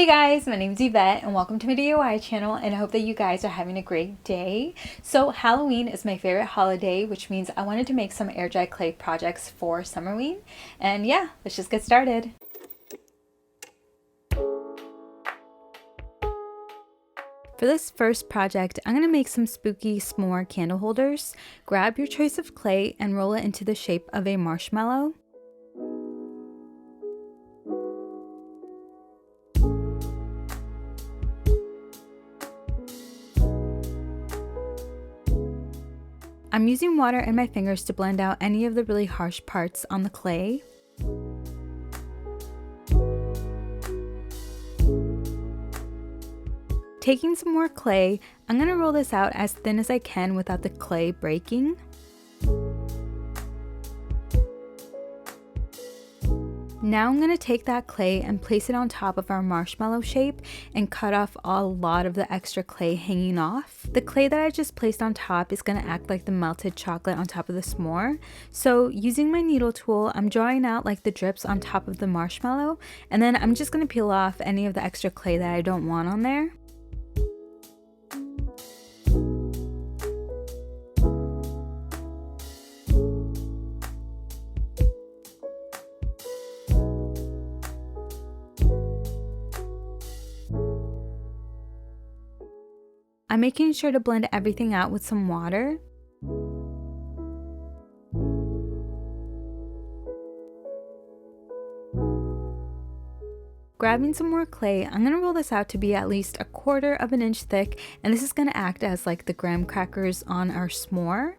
Hey guys, my name is Yvette and welcome to my DIY channel, and I hope that you guys are having a great day. So Halloween is my favorite holiday, which means I wanted to make some air dry clay projects for Summerween. And yeah, let's just get started. For this first project, I'm going to make some spooky s'more candle holders. Grab your choice of clay and roll it into the shape of a marshmallow. I'm using water and my fingers to blend out any of the really harsh parts on the clay. Taking some more clay, I'm going to roll this out as thin as I can without the clay breaking. Now I'm going to take that clay and place it on top of our marshmallow shape and cut off a lot of the extra clay hanging off. The clay that I just placed on top is going to act like the melted chocolate on top of the s'more. So using my needle tool, I'm drawing out like the drips on top of the marshmallow, and then I'm just going to peel off any of the extra clay that I don't want on there. I'm making sure to blend everything out with some water. Grabbing some more clay, I'm going to roll this out to be at least 1/4 of an inch thick, and this is going to act as like the graham crackers on our s'more.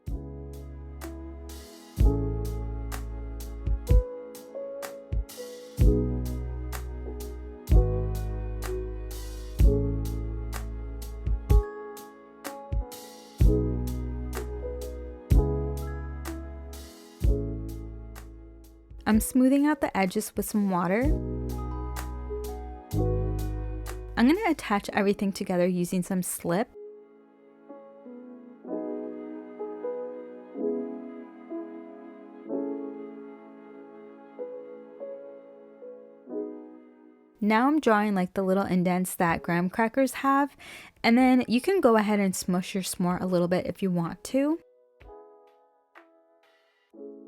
I'm smoothing out the edges with some water. I'm going to attach everything together using some slip. Now I'm drawing like the little indents that graham crackers have, and then you can go ahead and smush your s'more a little bit if you want to.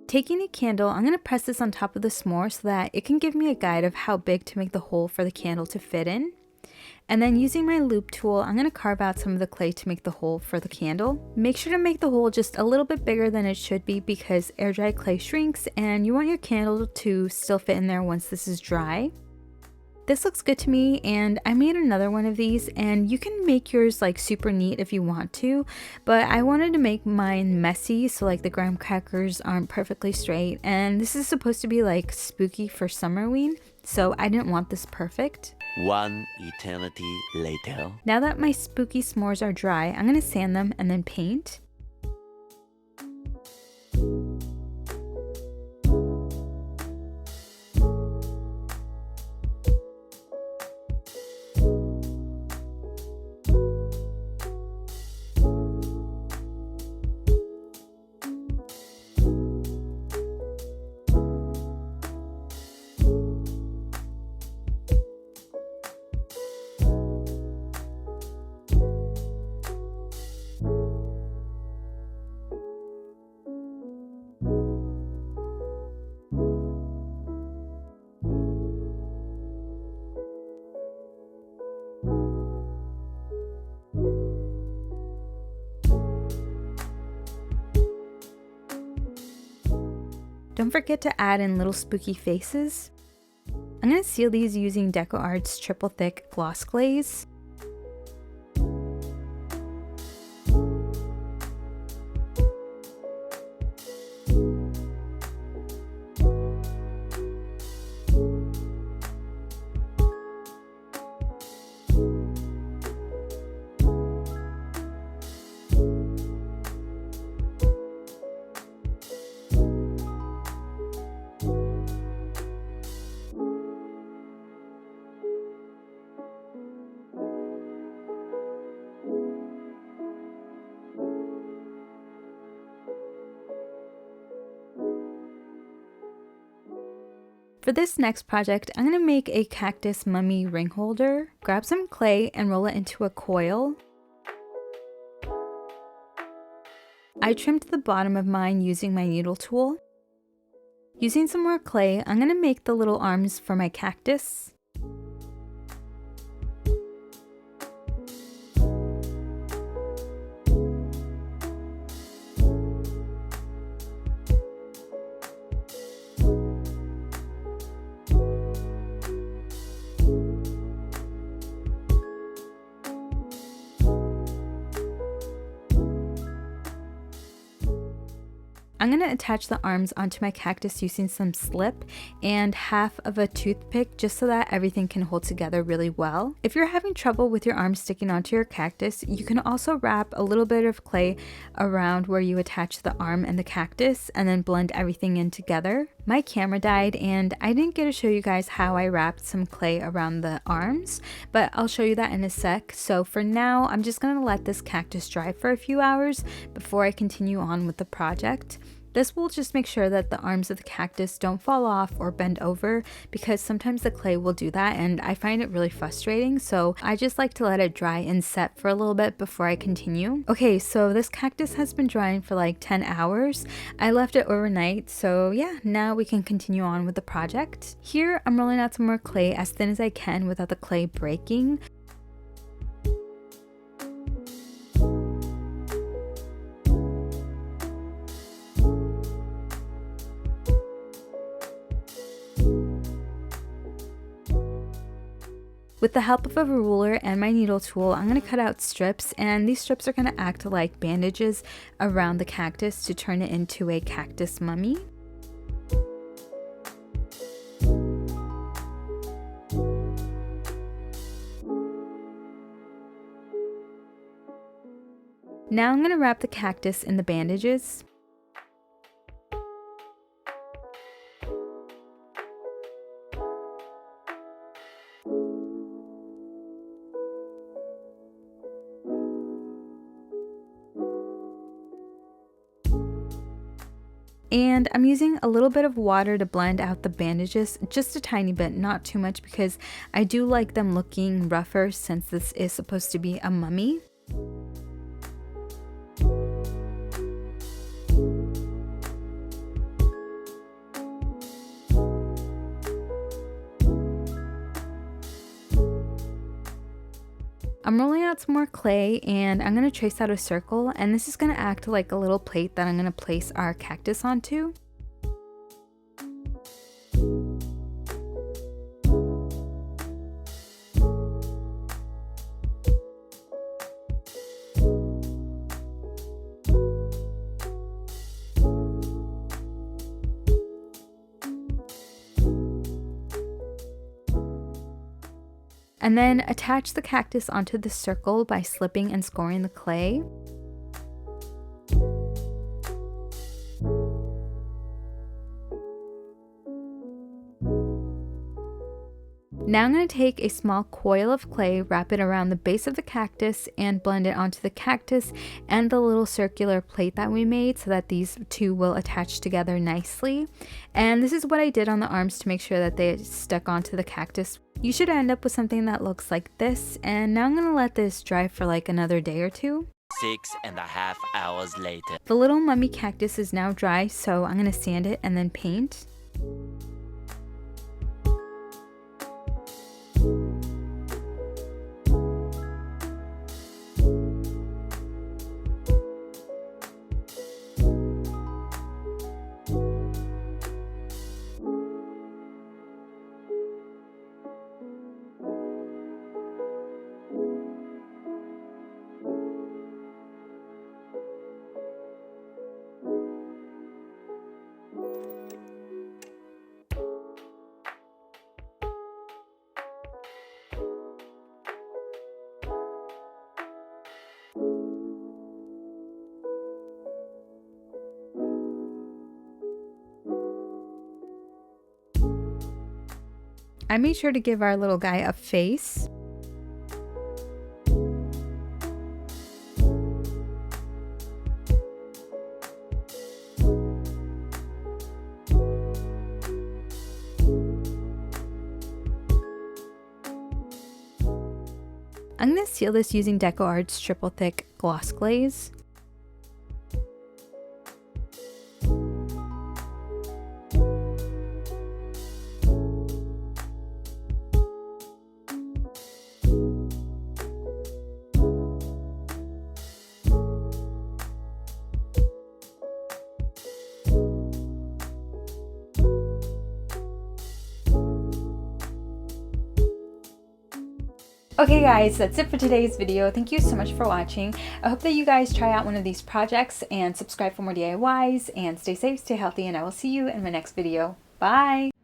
Taking a candle, I'm going to press this on top of the s'more so that it can give me a guide of how big to make the hole for the candle to fit in. And then using my loop tool, I'm going to carve out some of the clay to make the hole for the candle. Make sure to make the hole just a little bit bigger than it should be because air dry clay shrinks and you want your candle to still fit in there once this is dry. This looks good to me, and I made another one of these, and you can make yours like super neat if you want to, but I wanted to make mine messy so like the graham crackers aren't perfectly straight, and this is supposed to be like spooky for Summerween, so I didn't want this perfect. One eternity later. Now that my spooky s'mores are dry, I'm going to sand them and then paint. Don't forget to add in little spooky faces. I'm going to seal these using Deco Art's triple thick gloss glaze. For this next project, I'm going to make a cactus mummy ring holder. Grab some clay and roll it into a coil. I trimmed the bottom of mine using my needle tool. Using some more clay, I'm going to make the little arms for my cactus. I'm going to attach the arms onto my cactus using some slip and half of a toothpick just so that everything can hold together really well. If you're having trouble with your arms sticking onto your cactus, you can also wrap a little bit of clay around where you attach the arm and the cactus and then blend everything in together. My camera died and I didn't get to show you guys how I wrapped some clay around the arms, but I'll show you that in a sec. So for now, I'm just going to let this cactus dry for a few hours before I continue on with the project. This will just make sure that the arms of the cactus don't fall off or bend over, because sometimes the clay will do that and I find it really frustrating, so I just like to let it dry and set for a little bit before I continue. Okay, so this cactus has been drying for like 10 hours. I left it overnight, so yeah, now we can continue on with the project. Here I'm rolling out some more clay as thin as I can without the clay breaking. With the help of a ruler and my needle tool, I'm going to cut out strips, and these strips are going to act like bandages around the cactus to turn it into a cactus mummy. Now I'm going to wrap the cactus in the bandages. And I'm using a little bit of water to blend out the bandages, just a tiny bit, not too much, because I do like them looking rougher since this is supposed to be a mummy. I'm rolling out some more clay and I'm going to trace out a circle, and this is going to act like a little plate that I'm going to place our cactus onto. And then attach the cactus onto the circle by slipping and scoring the clay. Now I'm going to take a small coil of clay, wrap it around the base of the cactus, and blend it onto the cactus and the little circular plate that we made so that these two will attach together nicely. And this is what I did on the arms to make sure that they stuck onto the cactus. You should end up with something that looks like this, and now I'm going to let this dry for like another day or two. 6.5 hours later. The little mummy cactus is now dry, so I'm going to sand it and then paint. I made sure to give our little guy a face. I'm going to seal this using DecoArt's triple thick gloss glaze. Okay guys, that's it for today's video. Thank you so much for watching. I hope that you guys try out one of these projects and subscribe for more DIYs, and stay safe, stay healthy, and I will see you in my next video. Bye!